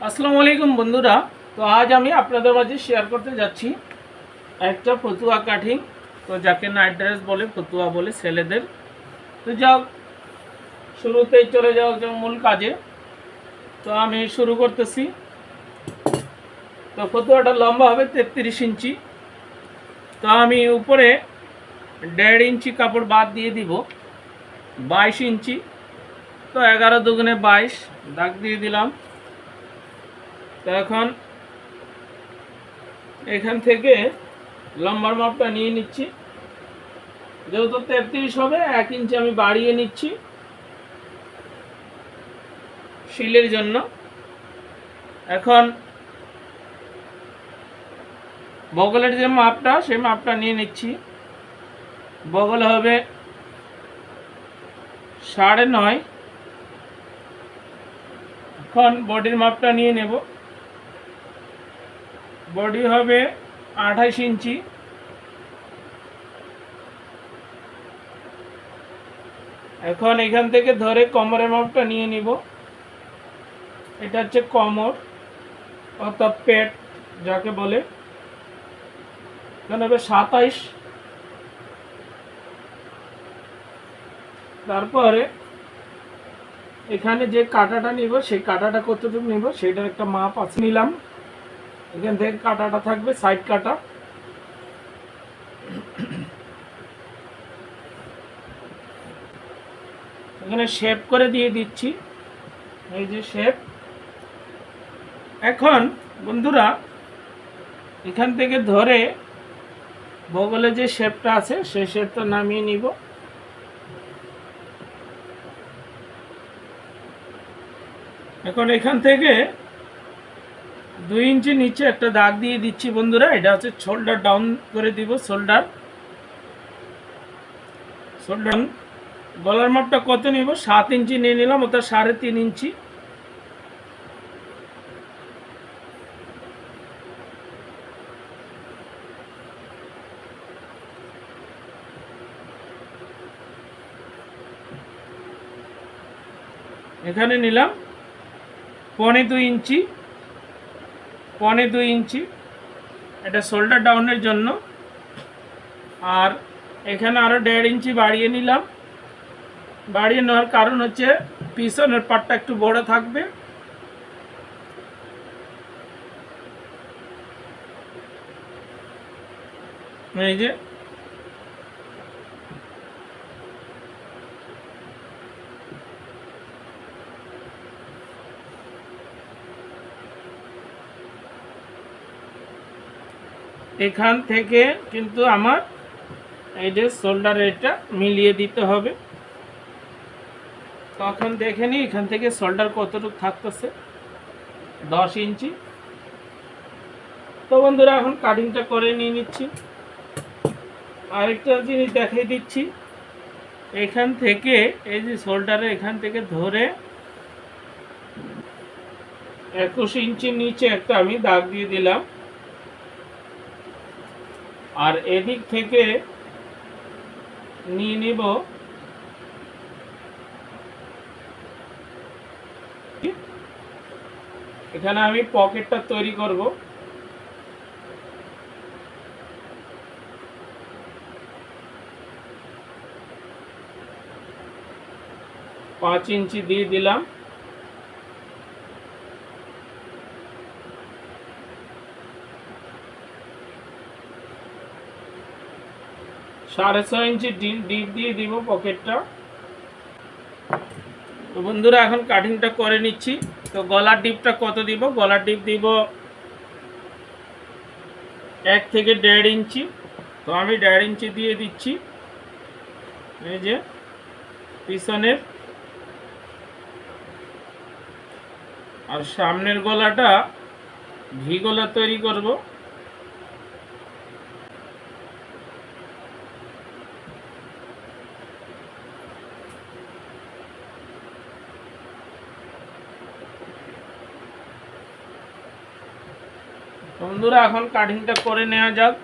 আসসালামু আলাইকুম বন্ধুরা। তো আজ আমি আপনাদের মাঝে শেয়ার করতে যাচ্ছি একটা ফতুয়া কাটিং। তো যাকে নাইট ড্রেস বলে, ফতুয়া বলে ছেলেদের। তো যাও শুরুতেই চলে যাওয়া যাক মূল কাজে। তো আমি শুরু করতেছি। তো ফতুয়াটা লম্বা হবে 33 ইঞ্চি। তো আমি উপরে 1.5 ইঞ্চি কাপড় বাদ দিয়ে দিব 22 ইঞ্চি। তো 11 দুগুণে 22 দাগ দিয়ে দিলাম। তো এখন এখান থেকে লম্বার মাপটা নিয়ে নিচ্ছি। যেহেতু 33 হবে 1 ইঞ্চি আমি বাড়িয়ে নিচ্ছি শিলের জন্য। এখন বগলের যে মাপটা সেই মাপটা নিয়ে নিচ্ছি। বগল হবে 9.5। এখন বডির মাপটা নিয়ে নেব। বডি হবে 28 ইঞ্চি। এখন এখান থেকে ধরে কোমরের মাপটা নিয়ে নিব। এটা হচ্ছে কোমর অর্থাৎ পেট যাকে বলে। এখানে হবে 27। তারপরে এখানে যে কাটাটা নিব সেই কাটাটা কতটুকু নিব সেটার একটা মাপ আছে নিলাম। এখান থেকে কাটাটা থাকবে সাইড কাটা। এখানে শেপ করে দিয়ে দিচ্ছি, এই যে শেপ। এখন বন্ধুরা এখান থেকে ধরে বগলে যে শেপটা আছে সেই শেপটা নামিয়ে নিব। এখন এখান থেকে 2 ইঞ্চি নিচে একটা দাগ দিয়ে দিচ্ছি বন্ধুরা। এটা হচ্ছে শোল্ডার ডাউন করে দিব। শোল্ডার গলার মাপটা কত নিব? 7 ইঞ্চি নিয়ে নিলাম, অর্থাৎ 3.5 ইঞ্চি। এখানে নিলাম 2.25 ইঞ্চি। 2.25 ইঞ্চি এটা শোল্ডার ডাউনের জন্য। আর এখানে আরও 1.5 ইঞ্চি বাড়িয়ে নিলাম। বাড়িয়ে নেওয়ার কারণ হচ্ছে পিছনের পাটটা একটু বড় থাকবে। এই যে এখান থেকে কিন্তু আমার এই যে শোল্ডার এটা মিলিয়ে দিতে হবে। তখন দেখে নিই এখান থেকে শোল্ডার কতটুকু থাকতেছে, 10 ইঞ্চি। তো বন্ধুরা এখন কাটিংটা করে নিয়ে নিচ্ছি। আরেকটা জিনিস দেখিয়ে দিচ্ছি। এখান থেকে এই যে শোল্ডারে এখান থেকে ধরে 21 ইঞ্চির নিচে একটা আমি দাগ দিয়ে দিলাম। আর এদিক থেকে নিয়ে নিব এখানে আমি পকেটটা তৈরি করব। 5 ইঞ্চি দিয়ে দিলাম। সাড়ে 6 ইঞ্চি ডিপ দিয়ে দিব পকেটটা। তো বন্ধুরা এখন কাটিংটা করে নিচ্ছি। তো গলার ডিপটা কত দিব? গলার ডিপ দিব 1 থেকে 1.5 ইঞ্চি। তো আমি 1.5 ইঞ্চি দিয়ে দিচ্ছি। এই যে পিছনের আর সামনের গলাটা ভি গলা তৈরি করব। বন্ধুরা এখন কাটিংটা করে নেওয়া যাক।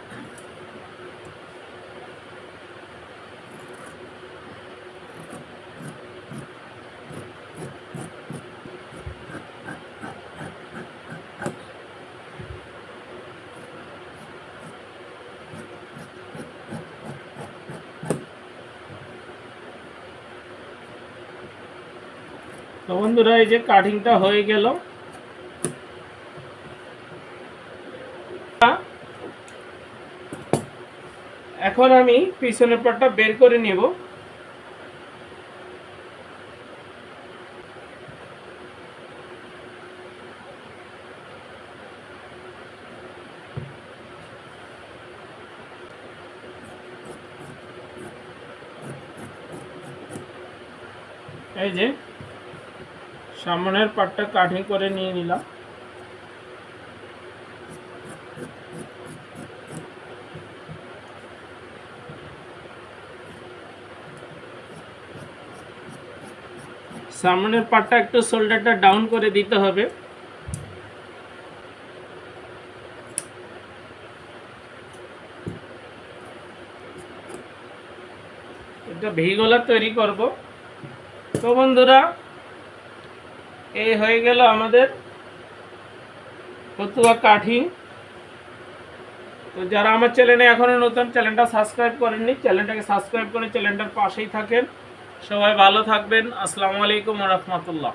বন্ধুরা এই যে কাটিংটা হয়ে গেল। এখন আমি পিছনের পাটটা বের করে নেব। এই যে সামনের পাটটা কাটিং করে নিয়ে নিলাম। সামনের পাটটা একটু শোল্ডারটা ডাউন করে দিতে হবে। এটা ভি গলা তৈরি করব। তো বন্ধুরা এই হয়ে গেল আমাদের ফতুয়া কাটিং। তো যারা আমার চ্যানেলে এখনো নতুন, চ্যানেলটা সাবস্ক্রাইব করেননি, চ্যানেলটাকে সাবস্ক্রাইব করে চ্যানেলটার পাশেই থাকেন। সবাই ভালো থাকবেন। আসসালামু আলাইকুম ওয়া রাহমাতুল্লাহ।